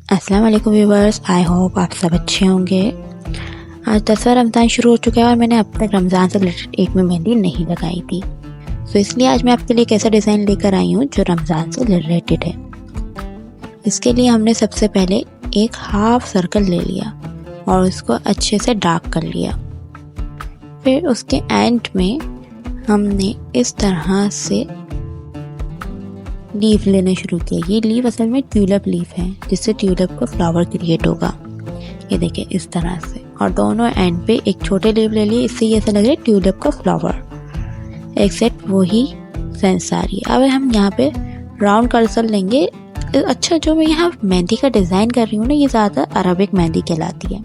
अस्सलाम वालेकुम viewers, I hope आप सब अच्छे होंगे। आज 10वां रमज़ान शुरू हो चुका है और मैंने अब तक रमज़ान से रिलेटेड एक में मेहंदी नहीं लगाई थी, तो इसलिए आज मैं आपके लिए एक ऐसा डिज़ाइन लेकर आई हूँ जो रमज़ान से रिलेटेड है। इसके लिए हमने सबसे पहले एक हाफ सर्कल ले लिया और उसको अच्छे से डार्क कर लिया। फिर उसके एंड में हमने इस तरह से लीफ लेना शुरू किया। ये लीफ असल में ट्यूलिप लीफ है, जिससे ट्यूलिप का फ्लावर क्रिएट होगा। ये देखिए इस तरह से, और दोनों एंड पे एक छोटे लीफ ले लिए, इससे ये ऐसा लग रहा है ट्यूलिप का फ्लावर। एक्सेप्ट वही सेंस आ रही है। अब हम यहाँ पे राउंड कर्सर लेंगे। अच्छा, जो मैं यहाँ मेहंदी का डिज़ाइन कर रही हूँ ना, ये ज़्यादा अरबिक मेहंदी कहलाती है।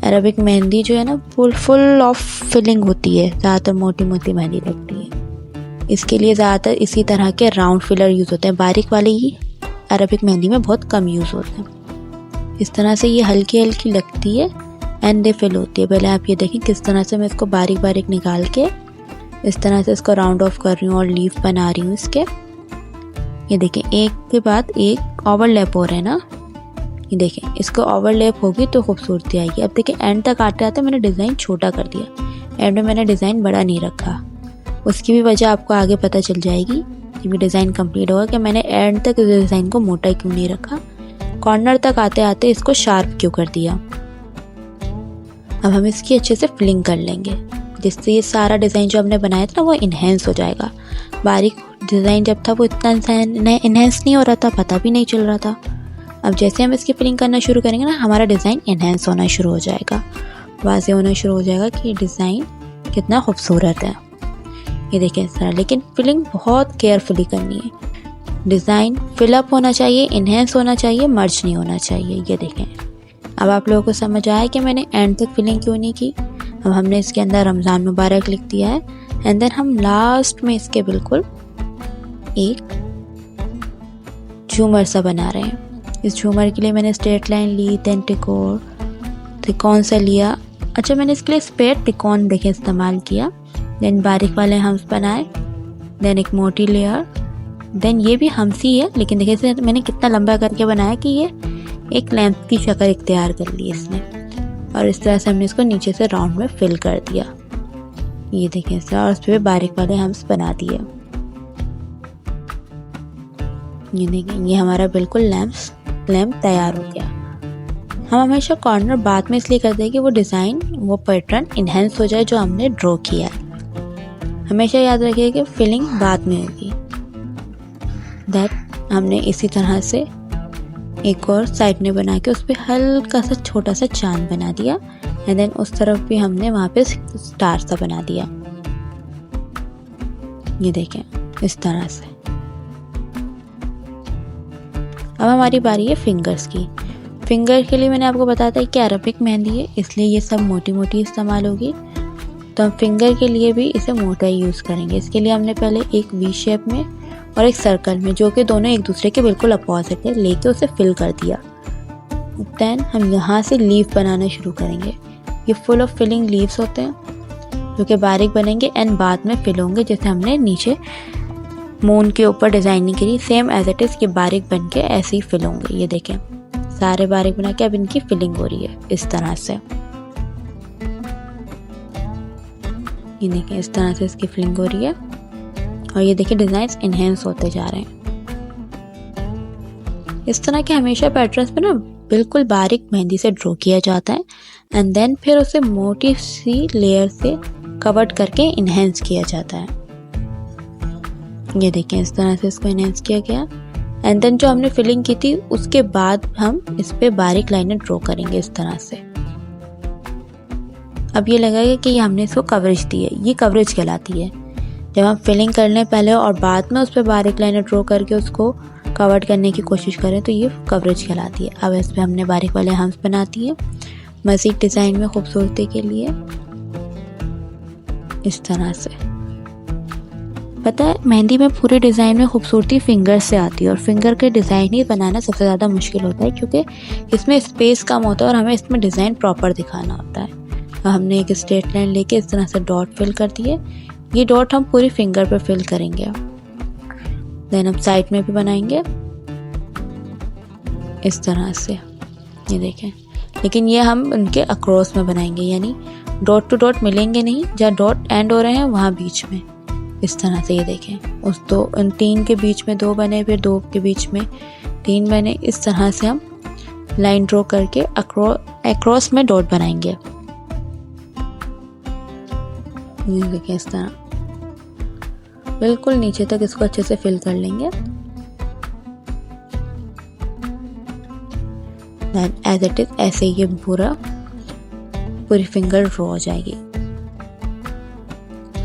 अरबिक मेहंदी जो है ना, फुल ऑफ फिलिंग होती है, ज़्यादातर मोटी मोटी मेहंदी लगती है। इसके लिए ज़्यादातर इसी तरह के राउंड फिलर यूज़ होते हैं। बारीक वाले ही अरबिक मेहंदी में बहुत कम यूज़ होते हैं। इस तरह से ये हल्की हल्की लगती है एंड दे फिल होती है। पहले आप ये देखें किस तरह से मैं इसको बारीक बारीक निकाल के इस तरह से इसको राउंड ऑफ कर रही हूँ और लीफ बना रही हूँ इसके। ये देखें, एक के बाद एक ओवरलैप हो रहे हैं ना। ये देखें, इसको ओवरलैप होगी तो खूबसूरती आएगी। अब देखें, एंड तक आते आते मैंने डिज़ाइन छोटा कर दिया। एंड में मैंने डिज़ाइन बड़ा नहीं रखा। उसकी भी वजह आपको आगे पता चल जाएगी जब ये डिज़ाइन कंप्लीट होगा कि मैंने एंड तक इस डिज़ाइन को मोटा क्यों नहीं रखा, कॉर्नर तक आते आते इसको शार्प क्यों कर दिया। अब हम इसकी अच्छे से फिलिंग कर लेंगे, जिससे ये सारा डिज़ाइन जो हमने बनाया था ना वो इन्हेंस हो जाएगा। बारीक डिज़ाइन जब था वो इतना इन्हेंस नहीं हो रहा था, पता भी नहीं चल रहा था। अब जैसे हम इसकी फिलिंग करना शुरू करेंगे ना, हमारा डिज़ाइन इन्हेंस होना शुरू हो जाएगा, वाज़ेह होना शुरू हो जाएगा कि ये डिज़ाइन कितना खूबसूरत है। ये देखें इस तरह, लेकिन फिलिंग बहुत केयरफुली करनी है। डिज़ाइन फिलअप होना चाहिए, इन्हेंस होना चाहिए, मर्ज नहीं होना चाहिए। ये देखें, अब आप लोगों को समझ आया कि मैंने एंड तक फिलिंग क्यों नहीं की। अब हमने इसके अंदर रमज़ान मुबारक लिख दिया है एंड देन हम लास्ट में इसके बिल्कुल एक झूमर सा बना रहे हैं। इस झूमर के लिए मैंने स्ट्रेट लाइन ली, देन तिकोन सा लिया। अच्छा, मैंने इसके लिए स्पेयर तिकोन देखें इस्तेमाल किया। देन बारीक वाले हम्स बनाए, देन एक मोटी लेयर, देन ये भी हम्स ही है, लेकिन देखिए इसे मैंने कितना लंबा करके बनाया कि ये एक लैंप की शक्ल इख्तियार कर ली इसने। और इस तरह से हमने इसको नीचे से राउंड में फिल कर दिया। ये देखें इस तरह, और उस पर बारीक वाले हम्स बना दिए। ये देखें, ये हमारा बिल्कुल लैंप तैयार हो गया। हम हमेशा कॉर्नर बाद में इसलिए करते हैं कि वो डिज़ाइन, वो पैटर्न इन्हेंस हो जाए जो हमने ड्रॉ किया है। हमेशा याद रखिए कि फिलिंग बाद में होगी। दैट हमने इसी तरह से एक और साइड में बना के उस पर हल्का सा छोटा सा चांद बना दिया एंड देन उस तरफ भी हमने वहाँ पे स्टार सा बना दिया। ये देखें इस तरह से। अब हमारी बारी है फिंगर्स की। फिंगर के लिए मैंने आपको बताया था कि अरबिक मेहंदी है, इसलिए ये सब मोटी मोटी इस्तेमाल होगी, तो हम फिंगर के लिए भी इसे मोटा ही यूज़ करेंगे। इसके लिए हमने पहले एक वी शेप में और एक सर्कल में, जो कि दोनों एक दूसरे के बिल्कुल अपोजिट है, लेके उसे फिल कर दिया। देन हम यहाँ से लीफ बनाना शुरू करेंगे। ये फुल ऑफ फिलिंग लीव्स होते हैं जो कि बारीक बनेंगे एंड बाद में फिल होंगे। जैसे हमने नीचे मून के ऊपर डिज़ाइनिंग करी, सेम एज इट इज़ ये बारीक बन के ऐसे ही फिल होंगे। ये देखें, सारे बारीक बना के अब इनकी फिलिंग हो रही है इस तरह से। ये देखें, इस तरह से इसकी फिलिंग हो रही है और ये देखिए डिज़ाइन इन्हेंस होते जा रहे हैं। इस तरह के हमेशा पैटर्न्स पे ना बिल्कुल बारीक मेहंदी से ड्रॉ किया जाता है एंड देन फिर उसे मोटी सी लेयर से कवर्ड करके इन्हेंस किया जाता है। ये देखें, इस तरह से इसको इन्हेंस किया गया एंड देन जो हमने फिलिंग की थी उसके बाद हम इस पे बारीक लाइनें ड्रॉ करेंगे इस तरह से। अब ये लगेगा कि ये हमने इसको कवरेज दी है, ये कवरेज कहलाती है। जब हम फिलिंग करने पहले और बाद में उस पर बारीक लाइनें ड्रॉ करके उसको कवर करने की कोशिश करें तो ये कवरेज कहलाती है। अब इस पर हमने बारीक वाले हम्स बना दिए मज़ीद डिज़ाइन में खूबसूरती के लिए इस तरह से। पता है, मेहंदी में पूरे डिज़ाइन में खूबसूरती फिंगर से आती है और फिंगर के डिज़ाइन ही बनाना सबसे ज़्यादा मुश्किल होता है, क्योंकि इसमें स्पेस कम होता है और हमें इसमें डिज़ाइन प्रॉपर दिखाना होता है। हमने एक स्ट्रेट लाइन लेके इस तरह से डॉट फिल कर दिए। ये डॉट हम पूरी फिंगर पे फिल करेंगे। देन हम साइड में भी बनाएंगे। इस तरह से, ये देखें। लेकिन ये हम उनके अक्रॉस में बनाएंगे, यानी डॉट टू डॉट मिलेंगे नहीं, जहाँ डॉट एंड हो रहे हैं वहाँ बीच में, इस तरह से। ये देखें, उस दो उन 3 के बीच में 2 बने, फिर 2 के बीच में 3 बने। इस तरह से हम लाइन ड्रॉ करके अक्रॉस में डॉट बनाएंगे। ये देखें, इस तरह बिल्कुल नीचे तक इसको अच्छे से फिल कर लेंगे। एज इट इज ऐसे ये पूरी फिंगर ड्रॉ हो जाएगी।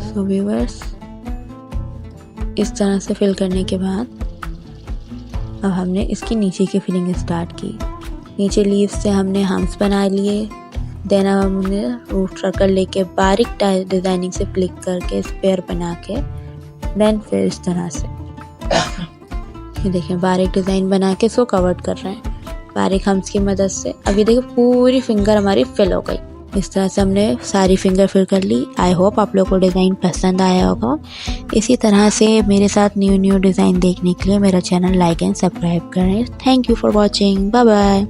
सो व्यूअर्स, इस तरह से फिल करने के बाद अब हमने इसकी नीचे की फिलिंग स्टार्ट की। नीचे लीव से हमने हम्स बना लिए। देन अब हमने रूट सर्कल लेके बारीक डिजाइनिंग से फ्लिक करके स्क्वायर बना के देन फिर इस तरह से ये देखें बारीक डिज़ाइन बना के इसको कवर कर रहे हैं बारीक हम्स की मदद से। अब ये देखो पूरी फिंगर हमारी फिल हो गई। इस तरह से हमने सारी फिंगर फिल कर ली। आई होप आप लोगों को डिज़ाइन पसंद आया होगा। इसी तरह से मेरे साथ न्यू डिज़ाइन देखने के लिए मेरा चैनल लाइक एंड सब्सक्राइब करें। Thank you for watching. Bye bye.